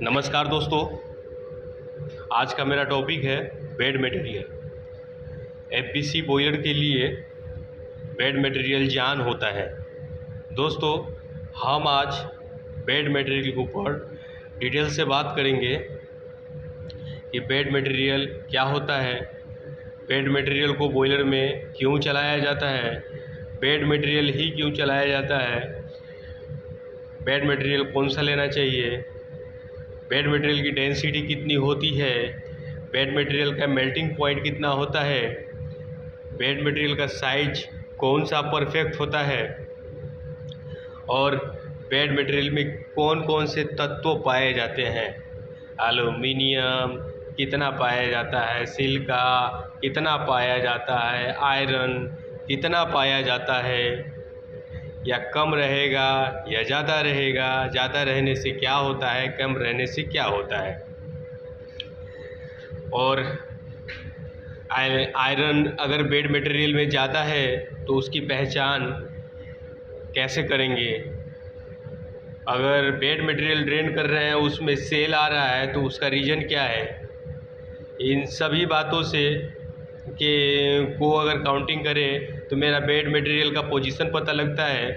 नमस्कार दोस्तों। आज का मेरा टॉपिक है बेड मटेरियल। एफबीसी बॉयलर के लिए बेड मटेरियल जान होता है। दोस्तों, हम आज बेड मटेरियल के ऊपर डिटेल से बात करेंगे कि बेड मटेरियल क्या होता है, बेड मटेरियल को बॉयलर में क्यों चलाया जाता है, बेड मटेरियल ही क्यों चलाया जाता है, बेड मटेरियल कौन सा लेना चाहिए, बेड मटेरियल की डेंसिटी कितनी होती है, बेड मटेरियल का मेल्टिंग पॉइंट कितना होता है, बेड मटेरियल का साइज कौन सा परफेक्ट होता है और बेड मटेरियल में कौन कौन से तत्व पाए जाते हैं। एल्युमिनियम कितना पाया जाता है, सिलिका कितना पाया जाता है, आयरन कितना पाया जाता है, या कम रहेगा या ज़्यादा रहेगा, ज़्यादा रहने से क्या होता है, कम रहने से क्या होता है। और आयरन अगर बेड मटेरियल में ज़्यादा है तो उसकी पहचान कैसे करेंगे। अगर बेड मटेरियल ड्रेन कर रहे हैं उसमें सेल आ रहा है तो उसका रीज़न क्या है। इन सभी बातों से को अगर काउंटिंग करें तो मेरा बेड मटेरियल का पोजीशन पता लगता है।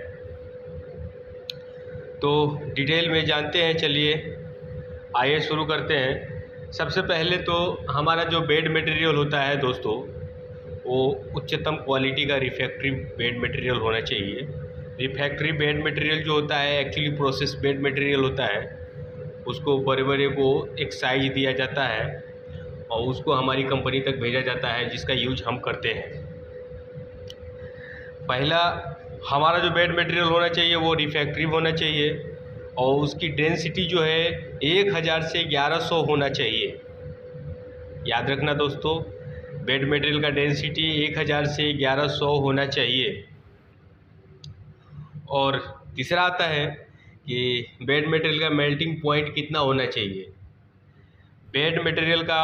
तो डिटेल में जानते हैं, चलिए आइए शुरू करते हैं। सबसे पहले तो हमारा जो बेड मटेरियल होता है दोस्तों, वो उच्चतम क्वालिटी का रिफ्रैक्टिव बेड मटेरियल होना चाहिए। रिफ्रैक्टिव बेड मटेरियल जो होता है एक्चुअली प्रोसेस बेड मटेरियल होता है। उसको बड़े बड़े को एक साइज दिया जाता है और उसको हमारी कंपनी तक भेजा जाता है, जिसका यूज हम करते हैं। पहला हमारा जो बेड मटेरियल होना चाहिए वो रिफ्रैक्टिव होना चाहिए और उसकी डेंसिटी जो है 1000 से 1100 होना चाहिए। याद रखना दोस्तों, बेड मटेरियल का डेंसिटी 1000 से 1100 होना चाहिए। और तीसरा आता है कि बेड मटेरियल का मेल्टिंग पॉइंट कितना होना चाहिए। बेड मटेरियल का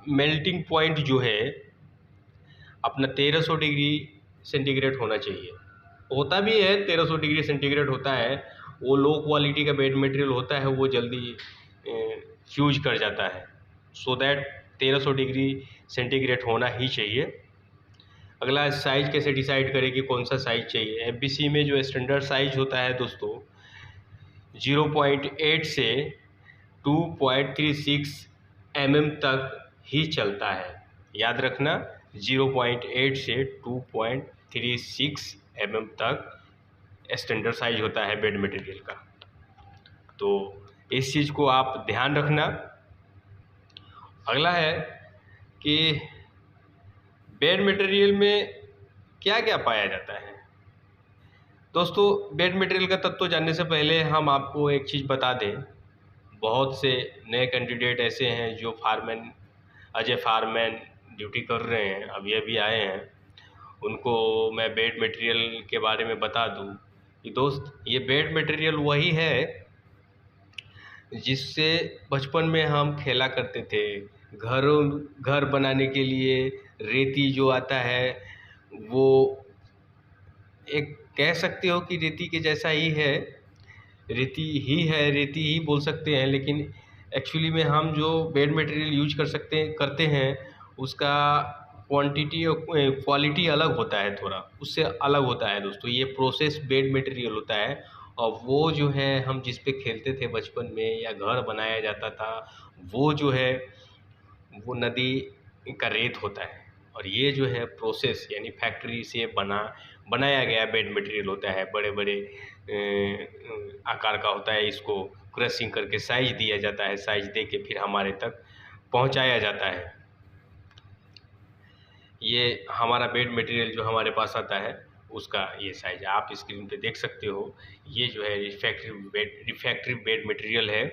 मेल्टिंग पॉइंट जो है अपना 1300 डिग्री सेंटीग्रेड होना चाहिए। होता भी है 1300 डिग्री सेंटीग्रेड होता है, वो लो क्वालिटी का बेड मटेरियल होता है, वो जल्दी फ्यूज कर जाता है। सो दैट 1300 डिग्री सेंटीग्रेड होना ही चाहिए। अगला साइज़ कैसे डिसाइड करें कि कौन सा साइज़ चाहिए। एफबीसी में जो स्टैंडर्ड साइज़ होता है दोस्तों 0.8 से 2.36 mm तक ही चलता है। याद रखना 0.8 से 2.36 mm तक स्टैंडर्ड साइज होता है बेड मटेरियल का। तो इस चीज़ को आप ध्यान रखना। अगला है कि बेड मटेरियल में क्या क्या पाया जाता है। दोस्तों, बेड मटेरियल का तत्व जानने से पहले हम आपको एक चीज़ बता दें। बहुत से नए कैंडिडेट ऐसे हैं जो एज ए फायरमैन ड्यूटी कर रहे हैं, अभी आए हैं। उनको मैं बेड मटेरियल के बारे में बता दूं कि दोस्त, ये बेड मटेरियल वही है जिससे बचपन में हम खेला करते थे। घर बनाने के लिए रेती जो आता है वो एक कह सकते हो कि रेती के जैसा ही है, रेती ही है, रेती ही बोल सकते हैं। लेकिन एक्चुअली में हम जो बेड मटेरियल यूज करते हैं उसका क्वांटिटी और क्वालिटी अलग होता है, थोड़ा उससे अलग होता है दोस्तों। ये प्रोसेस बेड मटेरियल होता है और वो जो है हम जिस पे खेलते थे बचपन में या घर बनाया जाता था, वो जो है वो नदी का रेत होता है। और ये जो है प्रोसेस यानी फैक्ट्री से बनाया गया बेड मटेरियल होता है। बड़े बड़े आकार का होता है। इसको क्रशिंग करके साइज दिया जाता है, साइज दे के फिर हमारे तक पहुंचाया जाता है। ये हमारा बेड मटेरियल जो हमारे पास आता है उसका ये साइज आप स्क्रीन पे देख सकते हो। ये जो है रिफ्रैक्टिव बेड मटेरियल है।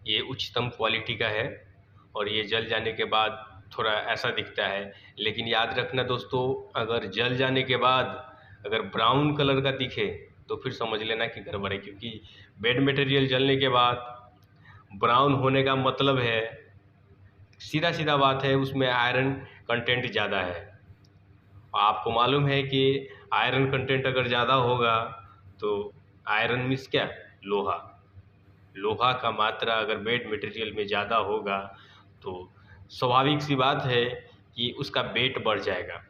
ये उच्चतम क्वालिटी का है और ये जल जाने के बाद थोड़ा ऐसा दिखता है। लेकिन याद रखना दोस्तों, अगर जल जाने के बाद अगर ब्राउन कलर का दिखे तो फिर समझ लेना कि गड़बड़ है, क्योंकि बेड मटेरियल जलने के बाद ब्राउन होने का मतलब है, सीधा सीधा बात है, उसमें आयरन कंटेंट ज़्यादा है। आपको मालूम है कि आयरन कंटेंट अगर ज़्यादा होगा तो आयरन मीन्स क्या, लोहा। लोहा का मात्रा अगर बेड मटेरियल में ज़्यादा होगा तो स्वाभाविक सी बात है कि उसका वेट बढ़ जाएगा।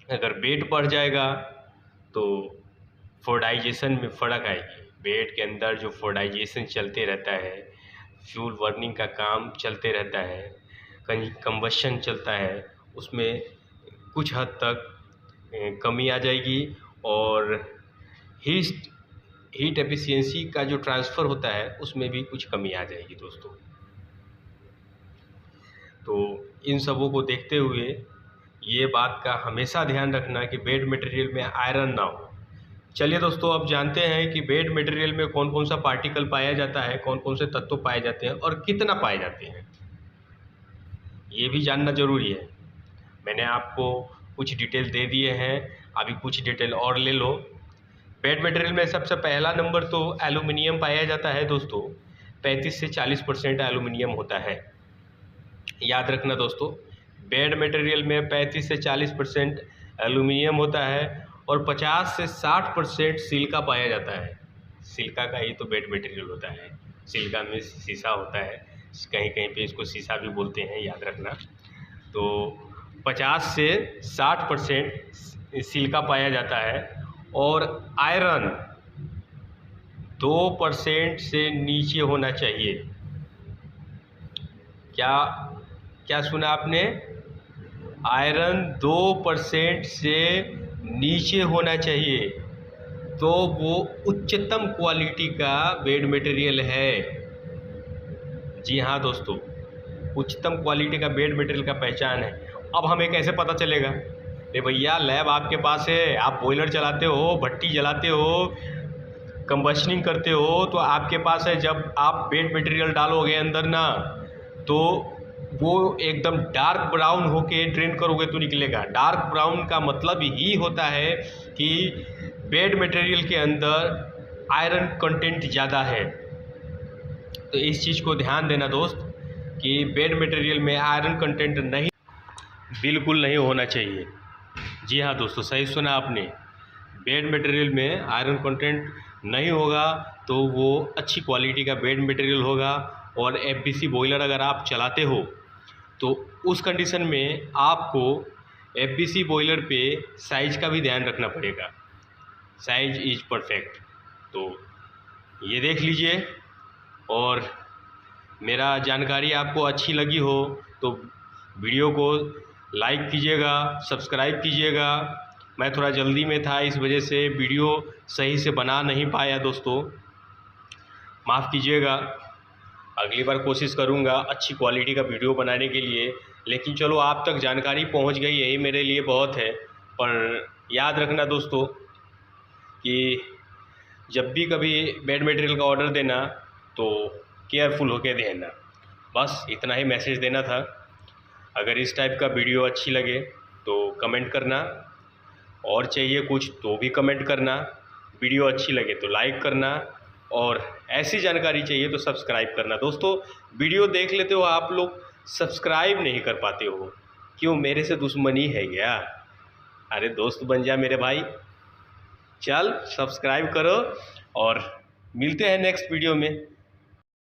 अगर वेट बढ़ जाएगा तो फोर्डाइजेशन में फ़र्क आएगी। बेड के अंदर जो फोर्डाइजेशन चलते रहता है, फ्यूल बर्निंग का काम चलते रहता है, कहीं कंबशन चलता है, उसमें कुछ हद तक कमी आ जाएगी और हीट एफिशिएंसी का जो ट्रांसफ़र होता है उसमें भी कुछ कमी आ जाएगी दोस्तों। तो इन सबों को देखते हुए ये बात का हमेशा ध्यान रखना कि बेड मटेरियल में आयरन ना हो। चलिए दोस्तों, अब जानते हैं कि बेड मटेरियल में कौन कौन सा पार्टिकल पाया जाता है, कौन कौन से तत्व पाए जाते हैं और कितना पाए जाते हैं, ये भी जानना ज़रूरी है। मैंने आपको कुछ डिटेल दे दिए हैं, अभी कुछ डिटेल और ले लो। बेड मटेरियल में सबसे पहला नंबर तो एल्युमिनियम पाया जाता है दोस्तों। 35 से 40% एल्युमिनियम होता है। याद रखना दोस्तों, बेड मटेरियल में 35 से 40% एल्युमिनियम होता है और 50 से 60% सिलिका पाया जाता है। सिलिका का ही तो बेड मटेरियल होता है। सिलिका में शीशा होता है, कहीं कहीं पे इसको शीशा भी बोलते हैं, याद रखना। तो 50 से 60% सिलिका पाया जाता है और आयरन 2% से नीचे होना चाहिए। क्या सुना आपने? आयरन 2% से नीचे होना चाहिए तो वो उच्चतम क्वालिटी का बेड मटेरियल है। जी हाँ दोस्तों, उच्चतम क्वालिटी का बेड मटेरियल का पहचान है। अब हमें कैसे पता चलेगा? अरे भैया, लैब आपके पास है, आप बॉयलर चलाते हो, भट्टी जलाते हो, कंबशनिंग करते हो, तो आपके पास है। जब आप बेड मटेरियल डालोगे अंदर ना, तो वो एकदम डार्क ब्राउन होके ड्रेन करोगे तो निकलेगा। डार्क ब्राउन का मतलब ही होता है कि बेड मटेरियल के अंदर आयरन कंटेंट ज़्यादा है। तो इस चीज़ को ध्यान देना दोस्त कि बेड मटेरियल में आयरन कंटेंट बिल्कुल नहीं होना चाहिए। जी हाँ दोस्तों, सही सुना आपने। बेड मटेरियल में आयरन कंटेंट नहीं होगा तो वो अच्छी क्वालिटी का बेड मटेरियल होगा। और एफबीसी बॉयलर अगर आप चलाते हो तो उस कंडीशन में आपको एफबीसी बॉयलर पे साइज़ का भी ध्यान रखना पड़ेगा। Size is perfect. तो ये देख लीजिए, और मेरा जानकारी आपको अच्छी लगी हो तो वीडियो को लाइक कीजिएगा, सब्सक्राइब कीजिएगा। मैं थोड़ा जल्दी में था, इस वजह से वीडियो सही से बना नहीं पाया दोस्तों, माफ़ कीजिएगा। अगली बार कोशिश करूँगा अच्छी क्वालिटी का वीडियो बनाने के लिए। लेकिन चलो, आप तक जानकारी पहुँच गई, यही मेरे लिए बहुत है। पर याद रखना दोस्तों कि जब भी कभी बेड मटेरियल का ऑर्डर देना तो केयरफुल होकर देना। बस इतना ही मैसेज देना था। अगर इस टाइप का वीडियो अच्छी लगे तो कमेंट करना, और चाहिए कुछ तो भी कमेंट करना। वीडियो अच्छी लगे तो लाइक करना, और ऐसी जानकारी चाहिए तो सब्सक्राइब करना। दोस्तों, वीडियो देख लेते हो आप लोग, सब्सक्राइब नहीं कर पाते हो, क्यों? मेरे से दुश्मनी है क्या? अरे दोस्त बन जा मेरे भाई, चल सब्सक्राइब करो। और मिलते हैं नेक्स्ट वीडियो में।